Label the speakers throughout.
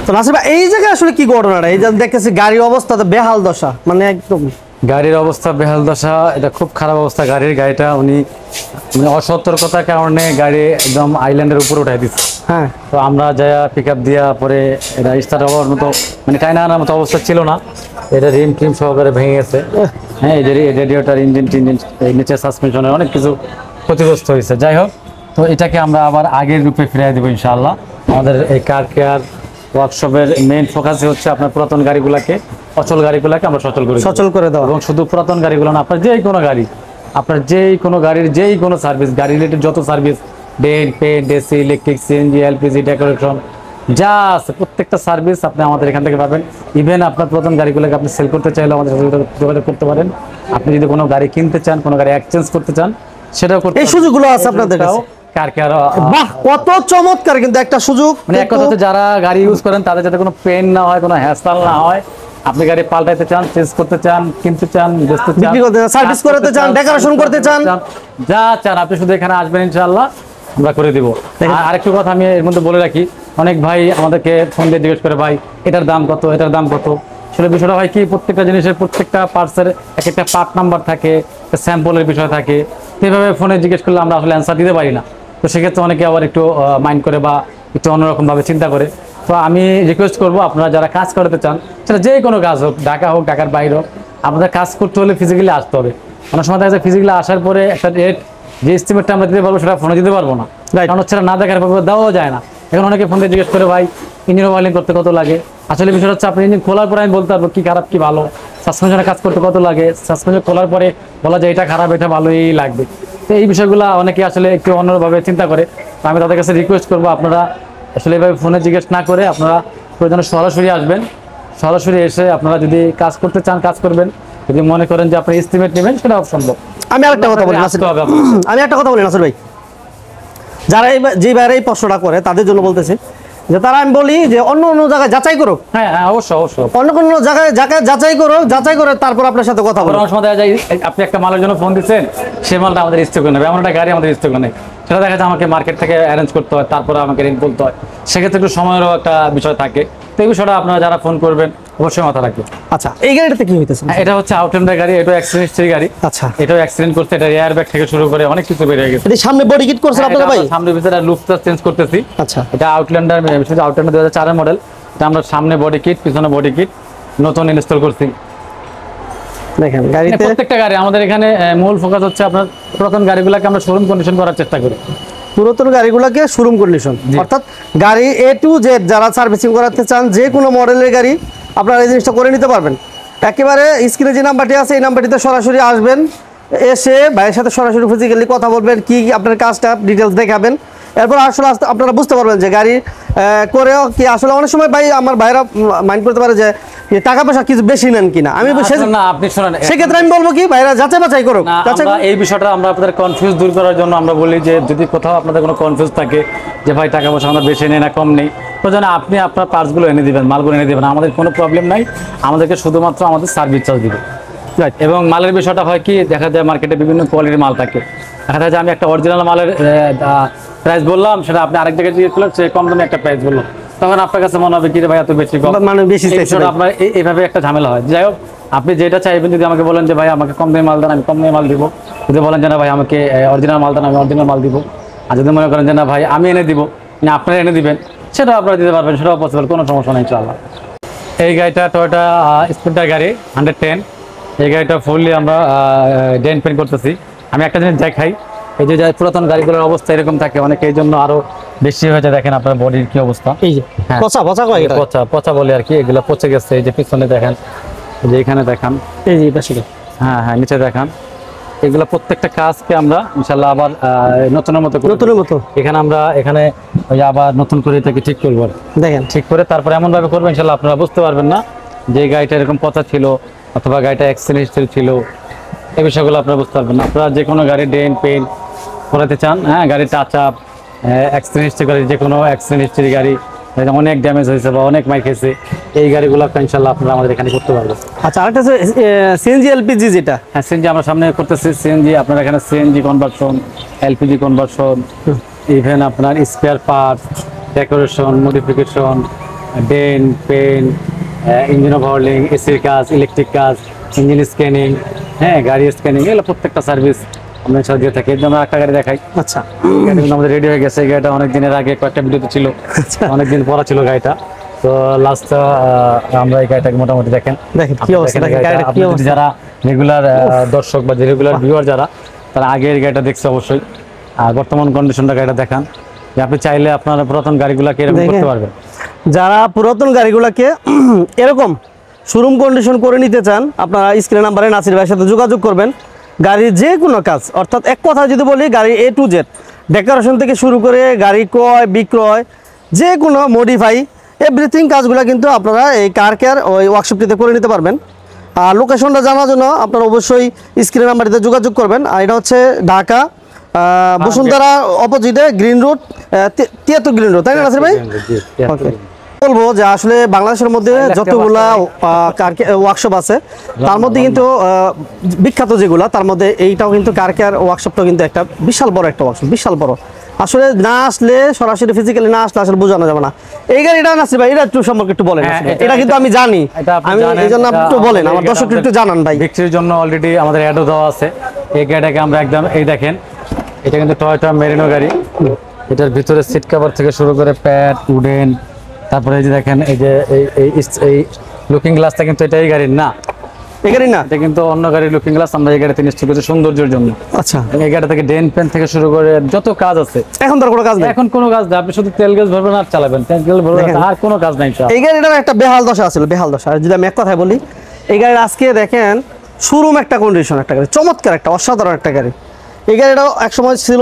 Speaker 1: তো নাসির ভাই এই জায়গায় আসলে কি ঘটনাটা? এই যে দেখতেছি গাড়ির অবস্থা তো বেহাল দশা, মানে একদম
Speaker 2: গাড়ির অবস্থা বেহাল দশা, এটা খুব খারাপ অবস্থা গাড়িটা উনি অসতর্কতার কারণে গাড়ি একদম আইল্যান্ডের উপরে উঠাই দিচ্ছে।
Speaker 1: হ্যাঁ,
Speaker 2: তো আমরা যা পিক আপ দিয়া পরে এটা স্টার্ট হওয়ার মতো মানে টাইনা আনার মতো অবস্থা ছিল না, এটা রিম টিম সহকারে ভেঙে গেছে। হ্যাঁ, এই রেডিওটার ইঞ্জিন টিঞ্জিন নিচে সাসপেনশনের অনেক কিছু ক্ষতিগ্রস্ত হয়েছে। যাই হোক, তো এটাকে আমরা আবার আগের রূপে ফিরিয়ে দেবো ইনশাআল্লাহ। আমাদের এই কার কেয়ার ওয়ার্কশপের মেইন ফোকাসই হচ্ছে আপনার পুরাতন গাড়িগুলোকে, অচল গাড়িগুলোকে আমরা সচল করে দাও। এবং শুধু পুরাতন গাড়িগুলো না, আপনার যেই কোনো গাড়ির যেই কোনো সার্ভিস, গাড়ি রিলেটেড যত service, dent paint AC electric CNG LPG decoration যা আছে প্রত্যেকটা সার্ভিস আপনি আমাদের এখান থেকে পাবেন। ইভেন আপনার পুরাতন গাড়িগুলোকে আপনি সেল করতে চাইলে আমাদের সাথে যোগাযোগ করতে পারেন। আপনি যদি কোনো গাড়ি কিনতে চান, কোনো গাড়ি এক্সচেঞ্জ করতে চান, সেটাও করতে,
Speaker 1: এই সুযোগগুলো আছে আপনাদের কাছে। বাহ, কত চমৎকার কিন্তু একটা সুযোগ।
Speaker 2: মানে এক কথা হচ্ছে যারা গাড়ি ইউজ করেন তাদের যাতে কোনো পেন না হয়, কোনো হ্যাসেল না হয়, আপনি গাড়ি পাল্টাইতে চান, চেঞ্জ করতে চান, কিনতে চান, বেচতে চান,
Speaker 1: বিক্রি করতে চান, সার্ভিস করতে চান, ডেকোরেশন করতে চান,
Speaker 2: যা চান আপনি শুধু এখানে আসবেন, ইনশাআল্লাহ আমরা করে দিব। আরেকটু কথা আমি এর মধ্যে বলে রাখি, অনেক ভাই আমাদেরকে ফোন দিয়ে জিজ্ঞেস করে, ভাই এটার দাম কত, এটার দাম কত। আসলে বিষয়টা হয় কি, প্রত্যেকটা জিনিসের প্রত্যেকটা পার্টসের এক একটা পার্ট নাম্বার থাকে, স্যাম্পলের বিষয় থাকে, সেভাবে ফোনে জিজ্ঞেস করলে আমরা আসলে অ্যান্সার দিতে পারি না। তো সেক্ষেত্রে অনেকে আবার একটু মাইন্ড করে বা একটু অন্যরকমভাবে চিন্তা করে। তো আমি রিকোয়েস্ট করবো, আপনারা যারা কাজ করতে চান, সেটা যে কোনো কাজ হোক, ঢাকা হোক, ঢাকার বাইরে হোক, আপনাদের কাজ করতে হলে ফিজিক্যালি আসতে হবে। অনেক সময় দেখা যায় ফিজিক্যালি আসার পরে একটা রেট, যে এস্টিমেটটা আমরা দিতে পারবো সেটা ফোনে দিতে পারবো না, কারণ হচ্ছে না দেখার পর দেওয়াও যায় না। এখন অনেকে ফোন দিয়ে জিজ্ঞেস করে, ভাই ইঞ্জিন ওয়ারিং করতে কত লাগে। আসলে বিষয়টা হচ্ছে আপনি ইঞ্জিন খোলার পরে আমি বলতে পারবো কি খারাপ কি ভালো, সাসপেনশনে কাজ করতে কত লাগে, সাসপেনশন খোলার পরে বলা যায় এটা খারাপ এটা ভালো এই লাগবে। তো এই বিষয়গুলো অনেকে আসলে একটু অন্যভাবে চিন্তা করে। আমি তাদের কাছে রিকোয়েস্ট করবো, আপনারা আসলে এইভাবে ফোনে জিজ্ঞেস না করে আপনারা প্রয়োজনে সরাসরি আসবেন। সরাসরি এসে আপনারা যদি কাজ করতে চান কাজ করবেন, যদি মনে করেন যে আপনি এস্টিমেট নেবেন সেটাও সম্ভব।
Speaker 1: আমি আরেকটা কথা বলি নাসির ভাই, যারা যে বাইরে এই প্রশ্নটা করে তাদের জন্য বলতেছি যে তারা, আমি বলি যে অন্য অন্য জায়গায় যাচাই করো।
Speaker 2: হ্যাঁ অবশ্যই অবশ্যই,
Speaker 1: অন্য কোনো জায়গায় যাচাই করো, যাচাই করে তারপর আপনার সাথে কথা বলো।
Speaker 2: সময় দেখা যায় আপনি একটা মালের জন্য ফোন দিচ্ছেন, সেই মালটা আমাদের স্টকে নেবে, এমন একটা গাড়ি আমাদের স্টকে নেই, সেটা দেখা যায় আমাকে মার্কেট থেকে অ্যারেঞ্জ করতে হয়, তারপরে আমাকে রেট বলতে হয়, সেক্ষেত্রে একটু সময়েরও একটা বিষয় থাকে। তো এই বিষয়টা আপনারা যারা ফোন করবেন অবশ্যই মাথা রাখবেন।
Speaker 1: আচ্ছা, এই গাড়িটাতে কি হইতেছে?
Speaker 2: এটা হচ্ছে আউটল্যান্ডার গাড়ি, এটা অ্যাক্সিডেন্ট হিস্ট্রি গাড়ি।
Speaker 1: আচ্ছা,
Speaker 2: এটাও অ্যাক্সিডেন্ট করতে, এটা এয়ার ব্যাগ থেকে শুরু করে অনেক কিছু বের হয়ে গেছে।
Speaker 1: এটা সামনে বডি কিট করছেন আপনারা ভাই?
Speaker 2: সামনে ভিতরে লুকটা চেঞ্জ করতেছি।
Speaker 1: আচ্ছা,
Speaker 2: এটা আউটল্যান্ডার 2004 এর মডেল। এটা আমরা সামনে বডি কিট, পিছনে বডি কিট নতুন ইনস্টল করছি।
Speaker 1: দেখেন গাড়িতে
Speaker 2: প্রত্যেকটা গাড়ি আমাদের এখানে মূল ফোকাস হচ্ছে আপনার পুরাতন গাড়িগুলোকে আমরা শোরুম কন্ডিশন করার চেষ্টা করি।
Speaker 1: পুরাতন গাড়িগুলোকে শোরুম কন্ডিশন, অর্থাৎ গাড়ি A to Z যারা সার্ভিসিং করাতে চান, যে কোনো মডেলের গাড়ি আপনারা এই জিনিসটা করে নিতে পারবেন। একেবারে স্ক্রিনে যে নাম্বারটি আছে এই নাম্বারটিতে সরাসরি আসবেন, এসে ভাইয়ের সাথে সরাসরি ফিজিক্যালি কথা বলবেন, কি আপনার কাজটা ডিটেলস দেখাবেন। এরপর আসলে আপনারা বুঝতে পারবেন যে গাড়ি করেও কি আসলে অনেক সময় ভাই আমার ভাইরা মাইন্ড করতে পারে যে টাকা পয়সা কিছু বেশি নেন কিনা। আমি সেক্ষেত্রে আমি বলবো কি ভাইরা যাচাই বাছাই করুক।
Speaker 2: এই বিষয়টা আমরা আপনাদের কনফিউজ দূর করার জন্য আমরা বলি যে যদি কোথাও আপনাদের কোনো কনফিউজ থাকে যে ভাই টাকা পয়সা আমরা বেশি নেই না কম নেই, তো যেন আপনি আপনার পার্টসগুলো এনে দিবেন, মালগুলো এনে দিবেন, আমাদের কোনো প্রবলেম নাই। আমাদেরকে শুধুমাত্র আমাদের সার্ভিস চার্জ দিবে। এবং মালের বিষয়টা হয় কি, দেখা যায় মার্কেটে বিভিন্ন কোয়ালিটির মাল থাকে, দেখা যায় যে আমি একটা অরিজিনাল মালের প্রাইস বললাম, সেটা আপনি আরেক জায়গায় জিজ্ঞেস করলেন সে কম দামে একটা প্রাইস বললো, তখন আপনার কাছে মনে হবে কি রে ভাই এত বেশি কম, মানে বেশি আপনার এইভাবে একটা ঝামেলা হয়। যাই হোক, আপনি যেটা চাইবেন, যদি আমাকে বলেন যে ভাই আমাকে কম দামে মাল দেন, আমি কম দামে মাল দিব। যদি বলেন যে না ভাই আমাকে অরিজিনাল মাল দেন, আমি অরিজিনাল মাল দিব। আর যদি মনে করেন যে না ভাই আমি এনে দিব, না আপনারা এনে দিবেন, সেটাও আপনারা দিতে পারবেন, সেটাও পসিবল, কোনো সমস্যা নেই ইনশাআল্লাহ। এই গাড়িটা টয়োটা স্পিডার গাড়ি 110। এই গাড়িটা ফুললি আমরা ডেন্ট পেন্ট করতেছি। আমি একটা জিনিস দেখাই, এই যে পুরাতন গাড়িগুলোর অবস্থা এরকম থাকে অনেকে, এই জন্য আরো বেশি হয়েছে। দেখেন আপনার বডির কি অবস্থা, এই যে পচা বলে আর কি, এগুলো পচে গেছে। এই যে পিছনে দেখেন, যে এখানে দেখান, এই যে পাশে, হ্যাঁ হ্যাঁ নিচে দেখান, এগুলো প্রত্যেকটা কাজকে আমরা ইনশাআল্লাহ আবার নতুনের মতো এখানে আমরা ওই আবার নতুন করে এটাকে ঠিক করবো। দেখেন ঠিক করে তারপরে এমন ভাবে করবো ইনশাআল্লাহ আপনারা বুঝতে পারবেন না যে গাড়িটা এরকম পচা ছিল অথবা গাড়িটা অ্যাক্সিডেন্ট হিস্ট্রি ছিল, এই বিষয়গুলো আপনারা বুঝতে পারবেন না। আপনারা যে কোনো গাড়ি ডেন্ট পেন্ট করাতে চান, হ্যাঁ গাড়ি টাচ আপ, অ্যাক্সিডেন্ট হিস্ট্রি গাড়ি, যে কোনো অ্যাক্সিডেন্ট হিস্ট্রি গাড়ি অনেক ড্যামেজ হয়েছে বা অনেক মাইক হয়েছে, এই গাড়িগুলো ইনশাআল্লাহ আপনারা আমাদের এখানে করতে পারবেন।
Speaker 1: আচ্ছা, আরেকটা সিএনজি এলপিজি, যেটা
Speaker 2: হ্যাঁ সিএনজি আমরা সামনে করতেছি। সিএনজি আপনার এখানে CNG conversion, LPG conversion, even আপনার spare parts, decoration, modification, dent paint, engine overhauling, এসির কাজ, ইলেকট্রিক কাজ, ইঞ্জিন স্ক্যানিং, হ্যাঁ গাড়ি স্ক্যানিং, এগুলো প্রত্যেকটা সার্ভিস আমরা সাথে দিয়ে থাকি। আমরা একটা গাড়ি দেখাই।
Speaker 1: আচ্ছা,
Speaker 2: গাড়ি কিন্তু আমাদের রেডি হয়ে গেছে। এই গাড়িটা অনেক দিনের আগে কয়েকটা ভিডিওতে ছিল, অনেকদিন পরা ছিল গাড়িটা। তো লাস্ট আমরা এই গাড়িটাকে মোটামুটি দেখেন
Speaker 1: কি অবস্থা,
Speaker 2: আপনি যদি যারা রেগুলার দর্শক বা রেগুলার ভিউয়ার যারা, তারা আগে এই গাড়িটা দেখছে অবশ্যই। আর বর্তমান কন্ডিশনটা গাড়িটা দেখান, যে আপনি চাইলে আপনার পুরাতন গাড়িগুলোকে এরকম করতে পারবেন।
Speaker 1: যারা পুরাতন গাড়িগুলোকে এরকম শোরুম কন্ডিশন করে নিতে চান, আপনারা স্ক্রিন নাম্বারে নাসির ভাইয়ের সাথে যোগাযোগ করবেন। গাড়ির যে কোনো কাজ, অর্থাৎ এক কথা যদি বলি, গাড়ি A to Z ডেকোরেশন থেকে শুরু করে গাড়ি ক্রয় বিক্রয়, যে কোনো মডিফাই, এভরিথিং কাজগুলো কিন্তু আপনারা এই কার কেয়ার ওই ওয়ার্কশপটিতে করে নিতে পারবেন। আর লোকেশনটা জানার জন্য আপনারা অবশ্যই স্ক্রিন নাম্বারটিতে যোগাযোগ করবেন। আর এটা হচ্ছে ঢাকা বসুন্ধরা অপোজিটে গ্রিন রোড, 73 গ্রিন রোড, তাই না নাসির ভাই? ওকে, বলবো যে আসলে বাংলাদেশের মধ্যে যতগুলা ওয়ার্কশপ আছে, তার মধ্যে কিন্তু বিখ্যাত যেগুলা, তার মধ্যে এইটাও কিন্তু কার কেয়ার ওয়ার্কশপটা কিন্তু একটা বিশাল বড় একটা ওয়ার্কশপ, বিশাল বড়। আসলে না আসলে, সরাসরি ফিজিক্যালি না আসলে আসলে বোঝানো যাবে না। এই গাড়িটা নাসির ভাই, এটা একটু সম্পর্কে একটু বলেন। এটা কিন্তু আমি জানি, আমি এই জন্য একটু বলেন, আমার দর্শককে একটু জানান ভাই।
Speaker 2: বিক্রির জন্য অলরেডি আমাদের অ্যাডও দেওয়া আছে। এই গাড়িটাকে আমরা একদম, এই দেখেন, এটা কিন্তু টয়োটা মেরিনো গাড়ি। এটার ভিতরে সিট কভার থেকে শুরু করে প্যাড, উডেন, তারপরে এই যে দেখেন, এই যে এই লুকিং গ্লাসটা কিন্তু এটা এই গাড়ির না,
Speaker 1: এই গাড়ি না,
Speaker 2: এটা কিন্তু অন্য গাড়ির লুকিং গ্লাস। আমরা এই গাড়িতে নিশ্চয় কিছু সৌন্দর্যের জন্য।
Speaker 1: আচ্ছা,
Speaker 2: এই গাড়ি থেকে ডেন পেন থেকে শুরু করে যত কাজ আছে,
Speaker 1: এখন তার কোনো কাজ নেই,
Speaker 2: এখন কোনো কাজ নেই। আপনি শুধু তেল গ্যাস ভরবেন আর চালাবেন, তেল গ্যাস ভরবেন, আর কোনো কাজ নাই।
Speaker 1: এই গাড়িটার একটা বেহাল দশা আছে, বেহাল দশা। আর যদি আমি এক কথায় বলি, এই গাড়ির আজকে দেখেন শোরুম একটা কন্ডিশন, একটা গাড়ি চমৎকার, একটা অসাধারণ একটা গাড়ি। এই গাড়িটাও একসময় ছিল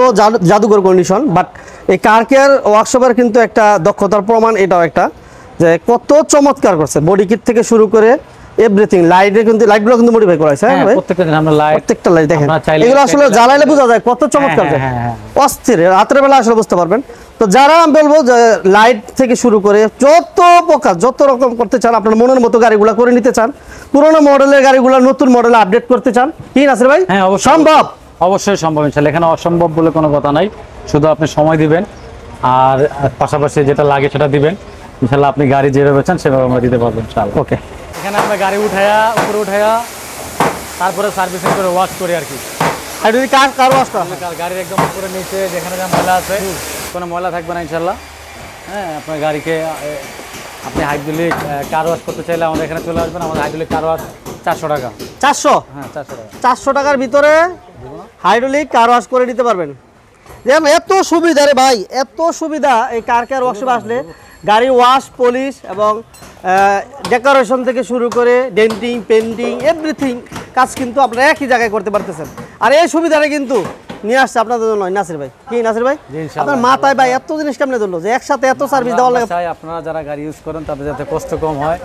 Speaker 1: জাদুঘর কন্ডিশন, বাট এই কার কেয়ার ওয়ার্কশপের কিন্তু একটা দক্ষতার প্রমাণ। এটাও একটা যে কত চমৎকার করছে, বডি কিট থেকে শুরু করে এভরিথিং। লাইটে কিন্তু, লাইটগুলো কিন্তু মডিফাই করা হয়েছে, হ্যাঁ ভাই, প্রত্যেকটা লাইট দেখেন, এগুলো আসলে জ্বালাইলে বোঝা যায় কত চমৎকার যায়, অস্থির। রাতের বেলা আসলে বুঝতে পারবেন। তো যারা আমি বলবো যে লাইট থেকে শুরু করে যত প্রকার, যত রকম করতে চান, আপনার মনের মতো গাড়িগুলো করে নিতে চান, পুরোনো মডেলের গাড়িগুলো নতুন মডেলে আপডেট করতে চান, কি নাসির ভাই?
Speaker 2: হ্যাঁ,
Speaker 1: সম্ভব,
Speaker 2: অবশ্যই সম্ভব ইনশাআল্লাহ। এখানে অসম্ভব বলে কোনো কথা নাই, শুধু আপনি সময় দিবেন আর পাশাপাশি যেটা লাগে সেটা দিবেন। ইনশাআল্লাহ আপনি গাড়ি যেভাবে চান সেভাবে আমরা দিতে পারবো ইনশাআল্লাহ।
Speaker 1: ওকে,
Speaker 2: এখানে আমরা গাড়ি উপরে উঠায়া তারপরে সার্ভিসিং করে ওয়াশ করি আর কি।
Speaker 1: আর যদি কার ওয়াশ করা,
Speaker 2: গাড়ির একদম উপরে নিচে যেখানে যা ময়লা আছে, কোনো ময়লা থাকবে না ইনশাআল্লাহ। হ্যাঁ, আপনার গাড়িকে আপনি হাইড্রোলিক কার ওয়াশ করতে চাইলে আমাদের এখানে চলে আসবেন। আমাদের হাইড্রোলিক কার ওয়াশ 400 টাকা। 400? হ্যাঁ, 400 টাকা। 400
Speaker 1: টাকার ভিতরে হাইড্রোলিক কার ওয়াশ করে দিতে পারবেন। যেমন এত সুবিধা রে ভাই, এত সুবিধা। এই কার কেয়ার ওয়ার্কশপে আসলে গাড়ি ওয়াশ, পলিশ এবং ডেকোরেশন থেকে শুরু করে ডেন্টিং, পেন্টিং, এভরিথিং কাজ কিন্তু আপনারা একই জায়গায় করতে পারতেছেন। আর এই সুবিধাটা কিন্তু নিয়ে আসছে আপনাদের জন্য নাসির ভাই। কি নাসির ভাই, আপনার মাথায় ভাই এত জিনিস কেমনে ধরলো যে একসাথে এত সার্ভিস দেওয়া লাগে?
Speaker 2: আপনারা যারা গাড়ি ইউজ করেন তাদের যাতে কষ্ট কম হয়,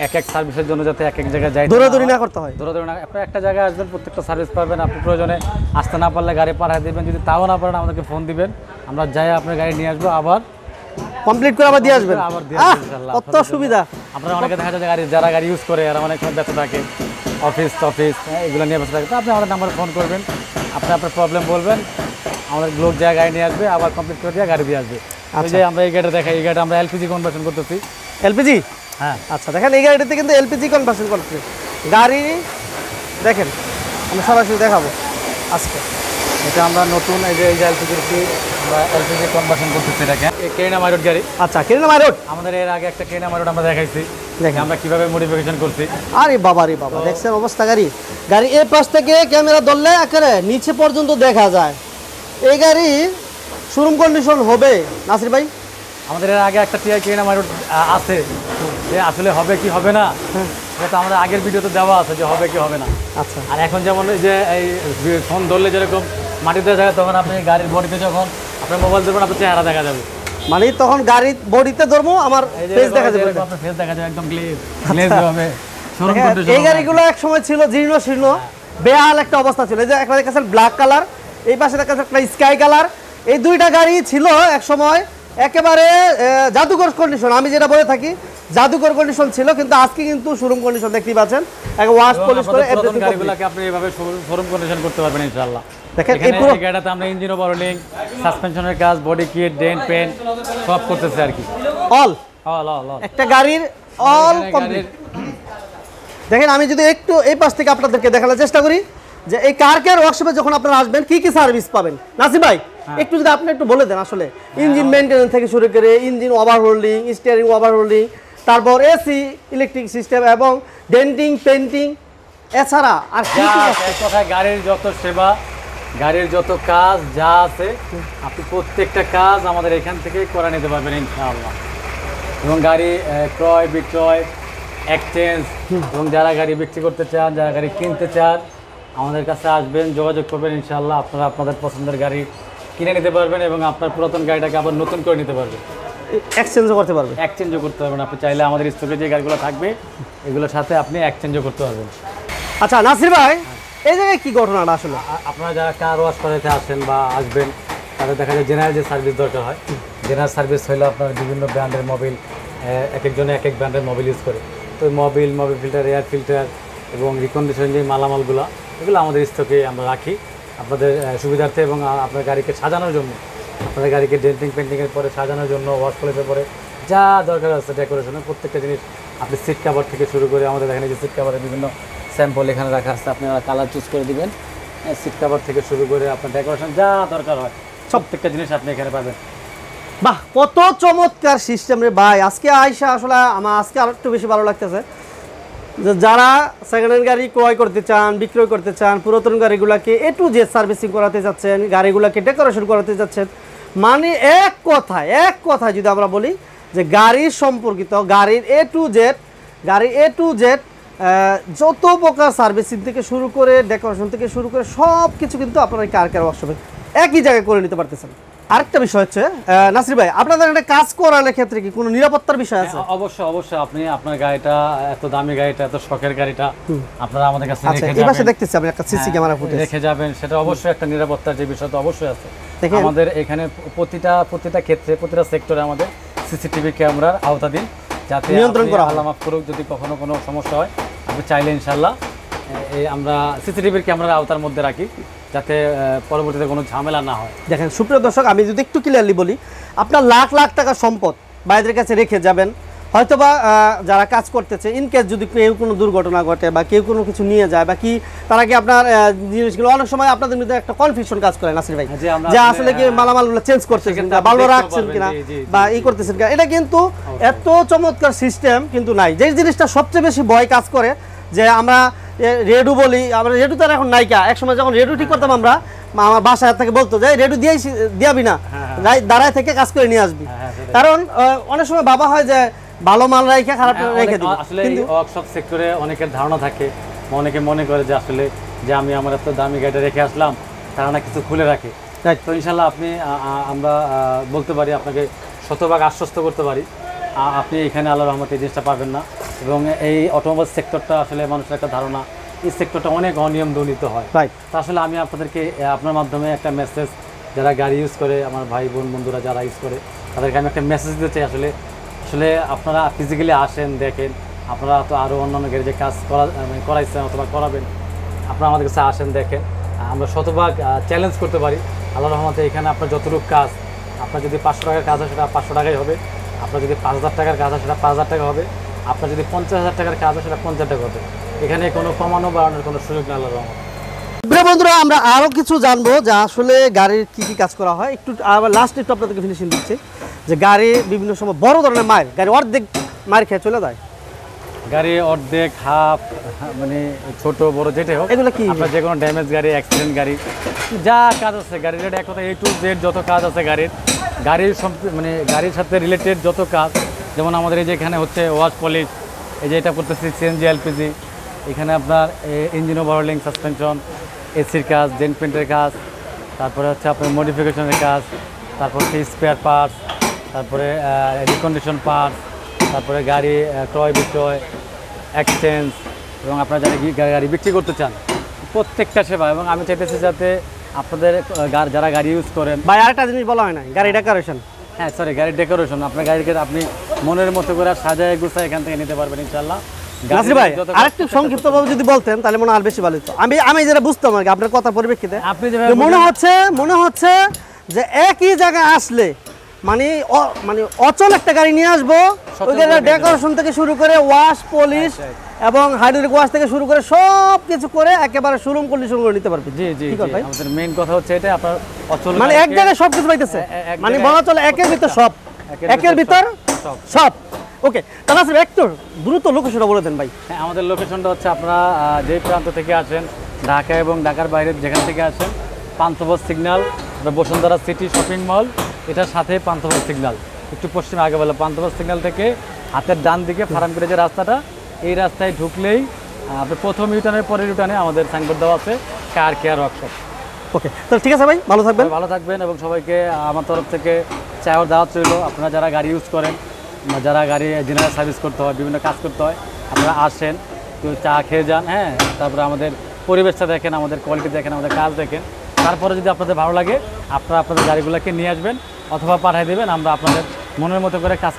Speaker 2: এক এক সার্ভিসের জন্য যাতে এক এক জায়গায় যাই,
Speaker 1: দৌড়াদৌড়ি না করতে হয়।
Speaker 2: দৌড়াদৌড়ি না, আপনি একটা জায়গায় আসবেন, প্রত্যেকটা সার্ভিস পাবেন। আপনি প্রয়োজনে আসতে না পারলে গাড়ি পাঠিয়ে দেবেন, যদি তাও না পারেন আমাদেরকে ফোন দিবেন, আমরা যাই আপনার গাড়ি নিয়ে আসবো, আবার
Speaker 1: কমপ্লিট করে আবার দিয়ে আসবেন। কত সুবিধা।
Speaker 2: আপনারা অনেকে দেখা যায় গাড়ি, যারা গাড়ি ইউজ করে এরা অনেক ব্যস্ত থাকে, অফিস এগুলো নিয়ে ব্যস্ত থাকে। তো আপনি আমাদের নাম্বারে ফোন করবেন, আপনি আপনার প্রবলেম বলবেন, আমাদের লোক যায় গাড়ি নিয়ে আসবে, আবার কমপ্লিট করে দিয়ে গাড়ি দিয়ে আসবে। ওই যে আমরা এই গাড়িটা দেখাই, এই গাড়িটা আমরা এলপিজি কনভার্সন করতেছি।
Speaker 1: এলপিজি?
Speaker 2: হ্যাঁ,
Speaker 1: আচ্ছা, দেখেন এই গাড়িটাতে কিন্তু এলপিজি কনভার্সন করছে গাড়ি। দেখেন আমি সরাসরি দেখাবো আজকে।
Speaker 2: এটা আমরা নতুন এই যে এলপিজি কনভার্সন করতেছি। দেখেন এই কেরিনা মাইরোড গাড়ি।
Speaker 1: আচ্ছা, কেরিনা মাইরোড
Speaker 2: আমাদের এর আগে একটা কেরিনা মাইরোড আমরা দেখাইছি, দেখেন আমরা কিভাবে মডিফিকেশন করছি।
Speaker 1: আরে বাবা রে বাবা, দেখছেন অবস্থা গাড়ি। গাড়ি এই পাশ থেকে ক্যামেরা ধরলে একেবারে নিচে পর্যন্ত দেখা যায়। এই গাড়ি শোরুম কন্ডিশন হবে নাসির ভাই?
Speaker 2: আমাদের এর আগে একটা টিআই কেরিনা মাইরোড আছে, যে আসলে হবে কি হবে না সেটা আমাদের আগের ভিডিওতে দেওয়া আছে যে হবে কি হবে না।
Speaker 1: আচ্ছা,
Speaker 2: আর এখন যেমন এই যে এই ফোন ধরলে যেরকম মাটিতে যায়, তখন আপনি গাড়ির বডিতে যখন আপনার মোবাইল ধরবেন আপনার চেহারা দেখা যাবে,
Speaker 1: মানে তখন গাড়ির বডিতে ধরবো আমার ফেস দেখা যাবে,
Speaker 2: আপনার ফেস দেখা যাবে একদম গ্লেজ হবে।
Speaker 1: এই গাড়িগুলো এক সময় ছিল জীর্ণ শীর্ণ, বেহাল একটা অবস্থা ছিল। এই যে একটা দেখাচ্ছেন ব্ল্যাক কালার, এই পাশে দেখাচ্ছেন একটা স্কাই কালার। এই দুইটা গাড়ি ছিল এক সময় একেবারে জাদুঘর কন্ডিশন, আমি যেটা বলে থাকি জাদুঘর কন্ডিশন ছিল, কিন্তু আজকে কিন্তু শোরুম কন্ডিশন দেখতেই পাচ্ছেন। এক ওয়াশ পলিশ করে এভরিথিং
Speaker 2: গাড়িগুলোকে আপনি এইভাবে শোরুম কন্ডিশন করতে পারবেন ইনশাআল্লাহ।
Speaker 1: দেখেন
Speaker 2: এই পুরো গাড়িটাতে আমরা ইঞ্জিন ওভারহলিং, সাসপেনশনের কাজ, বডি কিট, ডেন্ট পেন্ট সব করতেছি আর কি।
Speaker 1: অল একটা গাড়ির অল কমপ্লিট। দেখেন আমি যদি একটু এই পাশ থেকে আপনাদেরকে দেখানোর চেষ্টা করি যে এই কার কেয়ার ওয়ার্কশপে যখন আপনারা আসবেন কি কি সার্ভিস পাবেন। নাসির ভাই একটু যদি আপনি একটু বলে দেন আসলে ইঞ্জিন মেইনটেনেন্স থেকে শুরু করে ইঞ্জিন ওভারহোল্ডিং, স্টিয়ারিং ওভারহোল্ডিং, তারপর এসি, ইলেকট্রিক সিস্টেম এবং ডেন্টিং, পেইন্টিং, এছাড়া আর কি কি আছে?
Speaker 2: কথায় গাড়ির যত সেবা, গাড়ির যত কাজ যা আছে আপনি প্রত্যেকটা কাজ আমাদের এখান থেকে করে নিতে পারবেন ইনশাআল্লাহ। এবং গাড়ি ক্রয় বিক্রয়, এক্সচেঞ্জ, এবং যারা গাড়ি বিক্রি করতে চান, যারা গাড়ি কিনতে চান আমাদের কাছে আসবেন, যোগাযোগ করবেন, ইনশাআল্লাহ আপনারা আপনাদের পছন্দের গাড়ি কিনে নিতে পারবেন এবং আপনার পুরাতন গাড়িটাকে আবার নতুন করে নিতে পারবেন,
Speaker 1: এক্সচেঞ্জও করতে পারবেন।
Speaker 2: এক্সচেঞ্জও করতে পারবেন। আপনি চাইলে আমাদের স্টকে যে গাড়িগুলো থাকবে এগুলোর সাথে আপনি এক্সচেঞ্জও করতে পারবেন।
Speaker 1: আচ্ছা নাসির ভাই এই জায়গায় কি ঘটনাটা আসলে?
Speaker 2: আপনারা যারা কার ওয়াশ করাতে আসেন বা আসবেন তাদের দেখা যায় জেনারেল যে সার্ভিস দরকার হয়, জেনারেল সার্ভিস হলো আপনার বিভিন্ন ব্র্যান্ডের মোবিল, এক একজনে এক এক ব্র্যান্ডের মোবিল ইউজ করে। তো মোবিল ফিল্টার, এয়ার ফিল্টার এবং রিকন্ডিশন যে মালামালগুলো এগুলো আমাদের স্টকে আমরা রাখি আপনাদের সুবিধার্থে এবং আপনার গাড়িকে সাজানোর জন্য, আপনাদের গাড়িকে ডেন্টিং পেন্টিংয়ের পরে সাজানোর জন্য, ওয়াশ পলিশের পরে যা দরকার আছে ডেকোরেশনের প্রত্যেকটা জিনিস, আপনি সিট কাভার থেকে শুরু করে আমাদের এখানে যে সিট কাভারের বিভিন্ন স্যাম্পল এখানে রাখা আছে, আপনারা কালার চুজ করে দিবেন, সিট কাভার থেকে শুরু করে আপনার ডেকোরেশন যা দরকার হয় প্রত্যেকটা জিনিস আপনি এখানে পাবেন।
Speaker 1: বাহ, কত চমৎকার সিস্টেম রে ভাই। আজকে আইসা আসলে আমার আজকে আর একটু বেশি ভালো লাগতেছে যে যারা সেকেন্ড হ্যান্ড গাড়ি ক্রয় করতে চান, বিক্রয় করতে চান, পুরাতন গাড়িগুলোকে এ টু জেড সার্ভিসিং করাতে যাচ্ছেন, গাড়িগুলোকে ডেকোরেশন করাতে যাচ্ছেন, মানে এক কথায় যদি আমরা বলি যে গাড়ির সম্পর্কিত গাড়ির এ টু জেড যত প্রকার সার্ভিসিং থেকে শুরু করে ডেকোরেশন থেকে শুরু করে সব কিছু কিন্তু আপনারা কার কেয়ার ওয়ার্কশপে একই জায়গায় করে নিতে পারতেছেন। আরেকটা বিষয় হচ্ছে নাসির ভাই আপনাদের একটা কাজ করার ক্ষেত্রে কি কোনো নিরাপত্তার বিষয় আছে?
Speaker 2: অবশ্যই আপনি আপনার গাড়িটা এত দামি গাড়িটা, এত শখের গাড়িটা আপনারা আমাদের কাছে রেখে যাবেন।
Speaker 1: এই পাশে দেখতেছি আমি একটা সিসি ক্যামেরা ফুটেজ
Speaker 2: রেখে যাবেন, সেটা অবশ্যই একটা নিরাপত্তার যে বিষয় তো অবশ্যই আছে। আমাদের এখানে প্রতিটা ক্ষেত্রে প্রতিটা সেক্টরে আমাদের সিসিটিভি ক্যামেরার আওতাধীন, যাতে
Speaker 1: নিয়ন্ত্রণ করা হয়।
Speaker 2: আল্লাহ মাফ করুক যদি কখনো কোনো সমস্যা হয় আপনি চাইলে ইনশাআল্লাহ আমরা সিসিটিভির ক্যামেরার আওতার মধ্যে রাখি, যাতে পরবর্তীতে কোনো ঝামেলা না হয়।
Speaker 1: দেখেন সুপ্রিয় দর্শক, আমি যদি একটু ক্লিয়ারলি বলি, আপনার লাখ লাখ টাকার সম্পদ বাইরের কাছে রেখে যাবেন, হয়তোবা যারা কাজ করতেছে ইনকেস যদি কেউ কোনো দুর্ঘটনা ঘটে বা কেউ কোনো কিছু নিয়ে যায় বা কি, তারা কি আপনার জিনিসগুলো অনেক সময় আপনাদের মধ্যে একটা কনফিউশন কাজ করে নাসির ভাই যে আসলে কি মালামালগুলো চেঞ্জ করতেছেন কিনা, ভালো রাখছেন কিনা বা ই করতেছেন কিনা। এটা কিন্তু এত চমৎকার সিস্টেম কিন্তু নাই। যে জিনিসটা সবচেয়ে বেশি ভয় কাজ করে যে আমরা রেডু বলি, আমরা রেডু তো এখন নাইকা, একসময় যখন রেডু ঠিক করতাম আমরা, আমার বাসায় থেকে বলতো যে রেডু দিয়াবি না, দাঁড়ায় থেকে কাজ করে নিয়ে আসবি। কারণ অনেক সময় ভাবা হয় যে ভালো মাল রেখে খারাপ রেখে দিই।
Speaker 2: আসলে এই ওয়ার্কশপ সেক্টরে অনেকের ধারণা থাকে, অনেকে মনে করে যে আসলে যে আমি আমার এত দামি গাড়িটা রেখে আসলাম তারা না কিছু খুলে রাখে। তো ইনশাল্লাহ আমরা বলতে পারি, আপনাকে শতভাগ আশ্বস্ত করতে পারি আপনি এখানে আল্লাহর রহমতে এই জিনিসটা পাবেন না। এবং এই অটোমোবাইল সেক্টরটা আসলে মানুষের একটা ধারণা এই সেক্টরটা অনেক অনিয়ম দুর্নীতি হয়। তো আসলে আমি আপনাদেরকে আপনার মাধ্যমে একটা মেসেজ, যারা গাড়ি ইউজ করে আমার ভাই বোন বন্ধুরা যারা ইউজ করে তাদেরকে আমি একটা মেসেজ দিতে চাই। আসলে আপনারা ফিজিক্যালি আসেন, দেখেন, আপনারা তো আরও অন্যান্য গাড়ি যে কাজ করাইছেন অথবা করাবেন, আপনারা আমাদের কাছে আসেন, দেখেন, আমরা শতভাগ চ্যালেঞ্জ করতে পারি আল্লাহর রহমতে। এখানে আপনার যতটুকু কাজ, আপনার যদি 500 টাকার কাজ হয় সেটা 500 টাকাই হবে, আপনার যদি 5000 টাকার কাজ হয় সেটা 5000 টাকা হবে, আপনার যদি 50,000 টাকার কাজ হয় সেটা 50 টাকা হবে। এখানে কোনো কমানো বাড়ানোর কোনো সুযোগ নেই আল্লাহর রহমতে।
Speaker 1: বন্ধুরা আমরা আরও কিছু জানবো যে আসলে গাড়ির কি কি কাজ করা হয়। একটু আবার লাস্ট একটু আপনাদেরকে ফিনিশিং দিচ্ছি যে গাড়ি বিভিন্ন সময় বড় ধরনের মায়ের গাড়ি অর্ধেক মায়ের খেয়ে চলে যায়,
Speaker 2: গাড়ি অর্ধেক হাফ মানে ছোট বড় যেটাই হোক,
Speaker 1: এগুলো কি
Speaker 2: আপনার যে কোনো ড্যামেজ গাড়ি, অ্যাক্সিডেন্ট গাড়ি, যা কাজ আছে গাড়ির এক কথা A to Z যত কাজ আছে গাড়ির মানে গাড়ির সাথে রিলেটেড যত কাজ, যেমন আমাদের এই যে এখানে হচ্ছে ওয়াশ পলিশ, এই যে এটা করতেছি CNG LPG, এখানে আপনার ইঞ্জিন ওভারহোলিং, সাসপেনশন, এসির কাজ, ডেন্ট পেন্টের কাজ, তারপরে হচ্ছে আপনার মডিফিকেশনের কাজ, তারপর হচ্ছে স্পেয়ার পার্টস, তারপরে রিকন্ডিশন পার্টস, তারপরে গাড়ি ক্রয় বিক্রয়, এক্সচেঞ্জ, এবং আপনারা যারা গাড়ি বিক্রি করতে চান প্রত্যেকটা সেবা। এবং আমি চাইতেছি যাতে আপনাদের যারা গাড়ি ইউজ করেন,
Speaker 1: ভাই আরেকটা জিনিস বলা হয় না, গাড়ি ডেকোরেশন,
Speaker 2: হ্যাঁ সরি গাড়ির ডেকোরেশন, আপনার গাড়িকে আপনি মনের মতো করে সাজায় গুছায় এখান থেকে নিতে পারবেন ইনশাআল্লাহ।
Speaker 1: নাসির ভাই আরেকটু সংক্ষিপ্তভাবে যদি বলতেন তাহলে মনে আর বেশি ভালো হতো। আমি যেটা বুঝতাম আর কি আপনার কথা পরিপ্রেক্ষিতে,
Speaker 2: আপনি যেভাবে
Speaker 1: মনে হচ্ছে যে একই জায়গায় আসলে মানে মানে অচল একটা গাড়ি নিয়ে আসবো, ওই গাড়ির ডেকোরেশন থেকে শুরু করে ওয়াশ পলিশ এবং হাইড্রোলিক ওয়াশ থেকে শুরু করে সব কিছু করে একেবারে শোরুম কন্ডিশন করে নিতে পারবে।
Speaker 2: জি জি জি, আমাদের মেইন কথা হচ্ছে এটা, আপনার অচল
Speaker 1: মানে এক জায়গায় সব কিছু পাইতেছে, মানে বলা চলে একের ভিতর সব, একের ভিতর সব। ওকে, তাহলে আসলে একটু দ্রুত লোকেশনটা বলে দেন ভাই।
Speaker 2: হ্যাঁ, আমাদের লোকেশনটা হচ্ছে আপনারা যে প্রান্ত থেকে আসেন, ঢাকা এবং ঢাকার বাইরে যেখান থেকে আসেন, Panthapath signal, Bashundhara city shopping mall, এটার সাথে পান্থপথ সিগন্যাল, একটু পশ্চিমে আগে বলে পান্থপথ সিগন্যাল থেকে হাতের ডান দিকে ফার্মগেটে যে রাস্তাটা, এই রাস্তায় ঢুকলেই আপনার প্রথম ইউটার্নের পরের ইউটার্নে আমাদের সাইনবোর্ড দেওয়া আছে কার কেয়ার ওয়ার্কশপ।
Speaker 1: ওকে, তাহলে ঠিক আছে ভাই, ভালো থাকবেন।
Speaker 2: ভালো থাকবেন এবং সবাইকে আমার তরফ থেকে চায়ের দাওয়াত রইল। আপনারা যারা গাড়ি ইউজ করেন, যারা গাড়ি জেনারেল সার্ভিস করতে হয়, বিভিন্ন কাজ করতে হয়, আপনারা আসেন, কেউ চা খেয়ে যান, হ্যাঁ, তারপরে আমাদের পরিবেশটা দেখেন, আমাদের কোয়ালিটি দেখেন, আমাদের কাজ দেখেন। তারপরে যদি আপনাদের ভালো লাগে, আপনারা আপনাদের গাড়িগুলোকে নিয়ে আসবেন অথবা পাঠিয়ে দেবেন, আমরা আপনাদের মনের মতো করে কাজ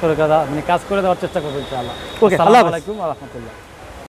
Speaker 2: করে দেওয়ার চেষ্টা করবো ইনশাআল্লাহ।
Speaker 1: ওকে,
Speaker 2: আসসালামু আলাইকুম ওয়া রাহমাতুল্লাহ।